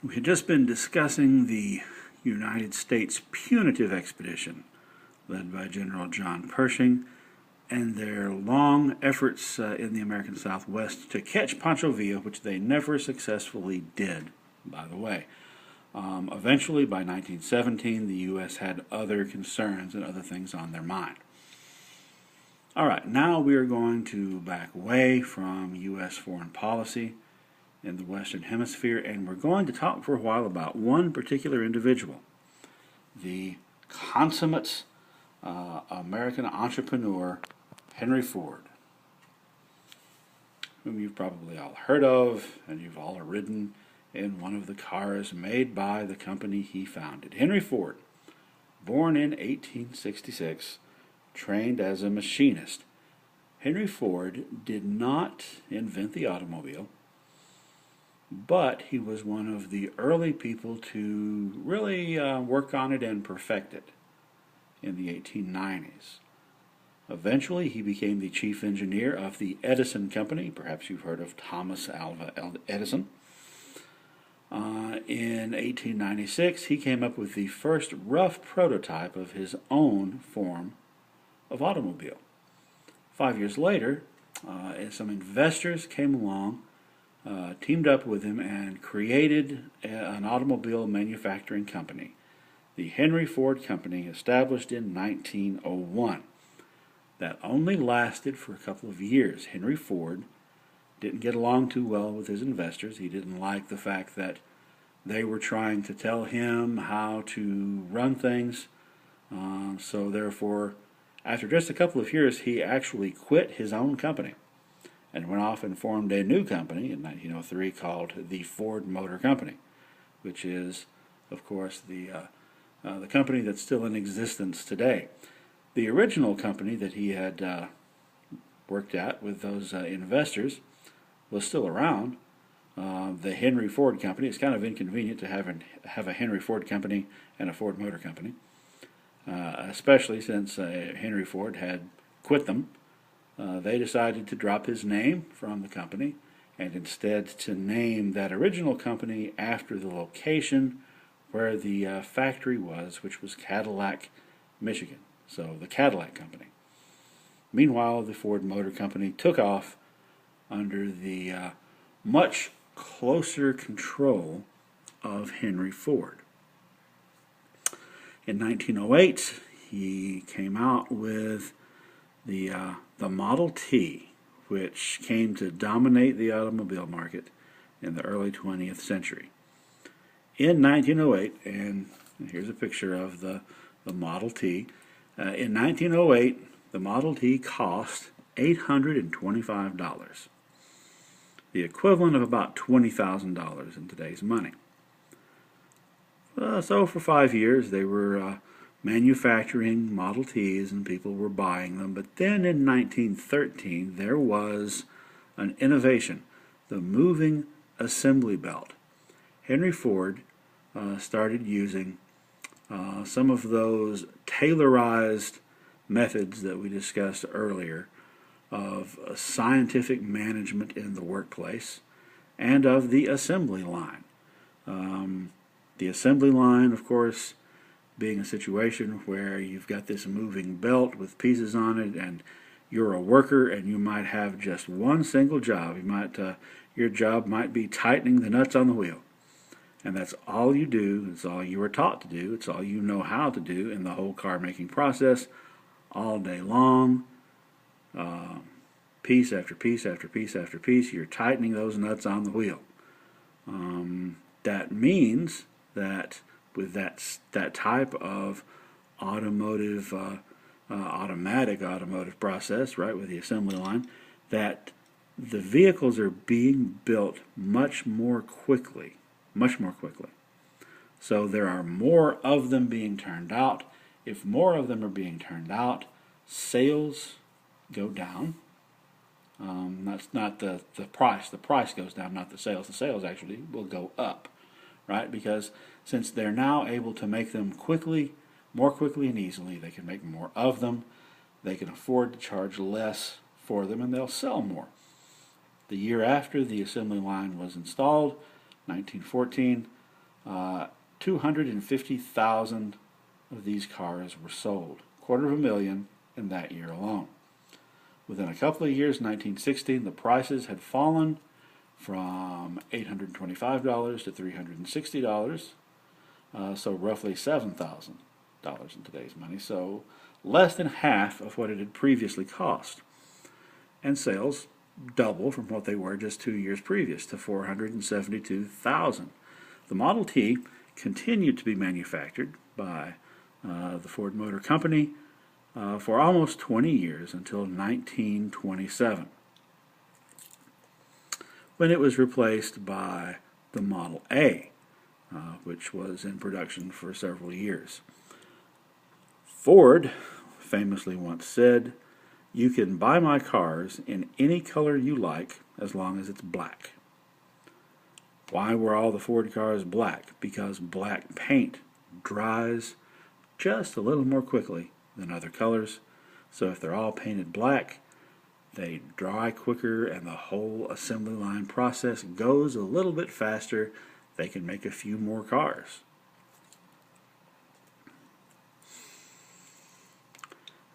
We had just been discussing the United States punitive expedition led by General John Pershing and their long efforts in the American Southwest to catch Pancho Villa, which they never successfully did, by the way. Eventually, by 1917, the U.S. had other concerns and other things on their mind. All right, now we are going to back away from U.S. foreign policy in the Western Hemisphere, and we're going to talk for a while about one particular individual, the consummate American entrepreneur, Henry Ford, whom you've probably all heard of, and you've all ridden in one of the cars made by the company he founded. Henry Ford, born in 1866, trained as a machinist. Henry Ford did not invent the automobile, but he was one of the early people to really work on it and perfect it in the 1890s. Eventually, he became the chief engineer of the Edison Company. Perhaps you've heard of Thomas Alva Edison. In 1896, he came up with the first rough prototype of his own form of automobile. 5 years later, some investors came along, teamed up with him, and created an automobile manufacturing company, the Henry Ford Company, established in 1901. That only lasted for a couple of years. Henry Ford didn't get along too well with his investors. He didn't like the fact that they were trying to tell him how to run things. So therefore, after just a couple of years, he actually quit his own company and went off and formed a new company in 1903 called the Ford Motor Company, which is, of course, the company that's still in existence today. The original company that he had worked at with those investors was still around. The Henry Ford Company. It's kind of inconvenient to have a Henry Ford Company and a Ford Motor Company, especially since Henry Ford had quit them. They decided to drop his name from the company and instead to name that original company after the location where the factory was, which was Cadillac, Michigan. So the Cadillac Company. Meanwhile, the Ford Motor Company took off under the much closer control of Henry Ford. In 1908, he came out with the Model T, which came to dominate the automobile market in the early 20th century. In 1908, and here's a picture of the Model T. In 1908, the Model T cost $825, the equivalent of about $20,000 in today's money. So for 5 years, they were manufacturing Model Ts and people were buying them. But then in 1913, there was an innovation, the moving assembly belt. Henry Ford started using some of those tailorized methods that we discussed earlier of scientific management in the workplace and of the assembly line. The assembly line, of course, being a situation where you've got this moving belt with pieces on it and you're a worker and you might have just one single job. Your job might be tightening the nuts on the wheel. And that's all you do. It's all you were taught to do. It's all you know how to do in the whole car making process all day long. Piece after piece after piece after piece, you're tightening those nuts on the wheel. That means that with that type of automatic automotive process, right, with the assembly line, that the vehicles are being built much more quickly. So there are more of them being turned out. If more of them are being turned out, sales go down. That's not the price. The price goes down, not the sales. The sales actually will go up, right? Because since they're now able to make them more quickly and easily, they can make more of them. They can afford to charge less for them, and they'll sell more. The year after the assembly line was installed, 1914, 250,000 of these cars were sold, 250,000 in that year alone. Within a couple of years, 1916, the prices had fallen from $825 to $360, so roughly $7,000 in today's money, so less than half of what it had previously cost. And sales double from what they were just 2 years previous to 472,000. The Model T continued to be manufactured by the Ford Motor Company for almost 20 years until 1927, when it was replaced by the Model A, which was in production for several years. Ford famously once said, "You can buy my cars in any color you like as long as it's black." Why were all the Ford cars black? Because black paint dries just a little more quickly than other colors. So if they're all painted black, they dry quicker and the whole assembly line process goes a little bit faster. They can make a few more cars.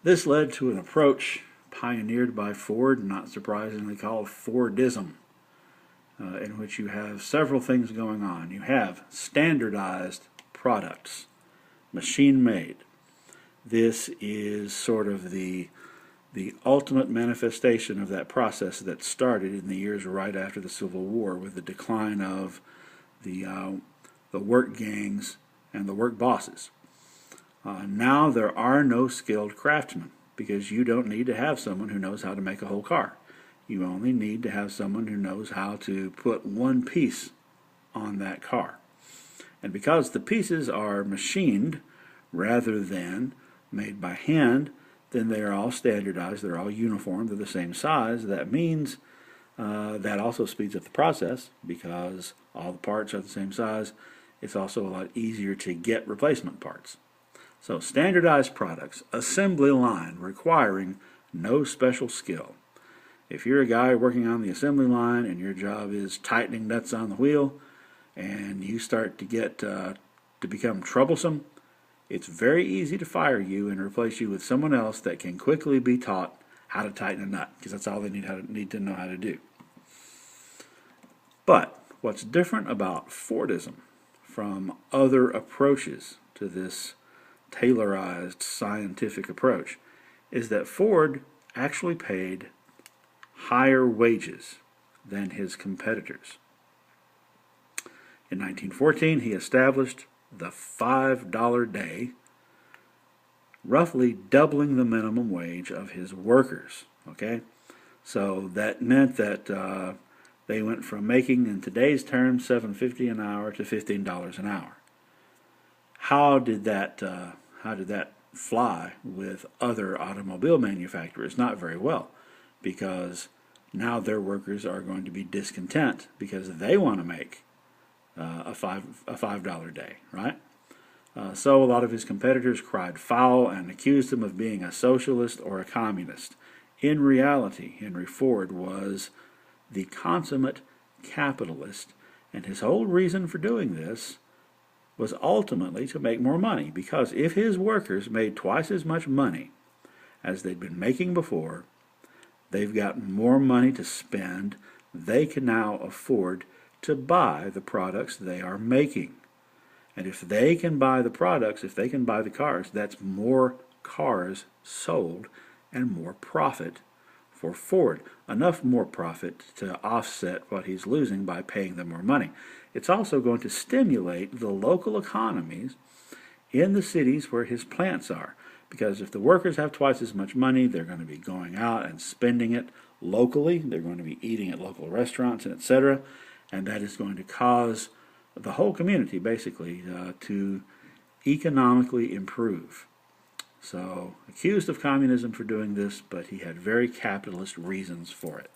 This led to an approach pioneered by Ford, not surprisingly called Fordism, in which you have several things going on. You have standardized products, machine-made. This is sort of the ultimate manifestation of that process that started in the years right after the Civil War with the decline of the work gangs and the work bosses. Now there are no skilled craftsmen because you don't need to have someone who knows how to make a whole car. You only need to have someone who knows how to put one piece on that car. And because the pieces are machined rather than made by hand, then they are all standardized, they're all uniform, they're the same size. That means that also speeds up the process because all the parts are the same size. It's also a lot easier to get replacement parts. So standardized products, assembly line requiring no special skill. If you're a guy working on the assembly line and your job is tightening nuts on the wheel and you start to get to become troublesome, it's very easy to fire you and replace you with someone else that can quickly be taught how to tighten a nut, because that's all they need to know how to do. But what's different about Fordism from other approaches to this tailorized scientific approach is that Ford actually paid higher wages than his competitors. In 1914, he established the $5 day, roughly doubling the minimum wage of his workers. Okay, so that meant that they went from making, in today's terms, $7.50 an hour to $15 an hour. How did that fly with other automobile manufacturers? Not very well, because now their workers are going to be discontent because they want to make a $5 day, right? So a lot of his competitors cried foul and accused him of being a socialist or a communist. In reality, Henry Ford was the consummate capitalist, and his whole reason for doing this was ultimately to make more money, because if his workers made twice as much money as they'd been making before, they've got more money to spend. They can now afford to buy the products they are making. And if they can buy the products, if they can buy the cars, that's more cars sold and more profit for Ford. Enough more profit to offset what he's losing by paying them more money. It's also going to stimulate the local economies in the cities where his plants are. Because if the workers have twice as much money, they're going to be going out and spending it locally. They're going to be eating at local restaurants and etc. And that is going to cause the whole community, basically, to economically improve. So, accused of communism for doing this, but he had very capitalist reasons for it.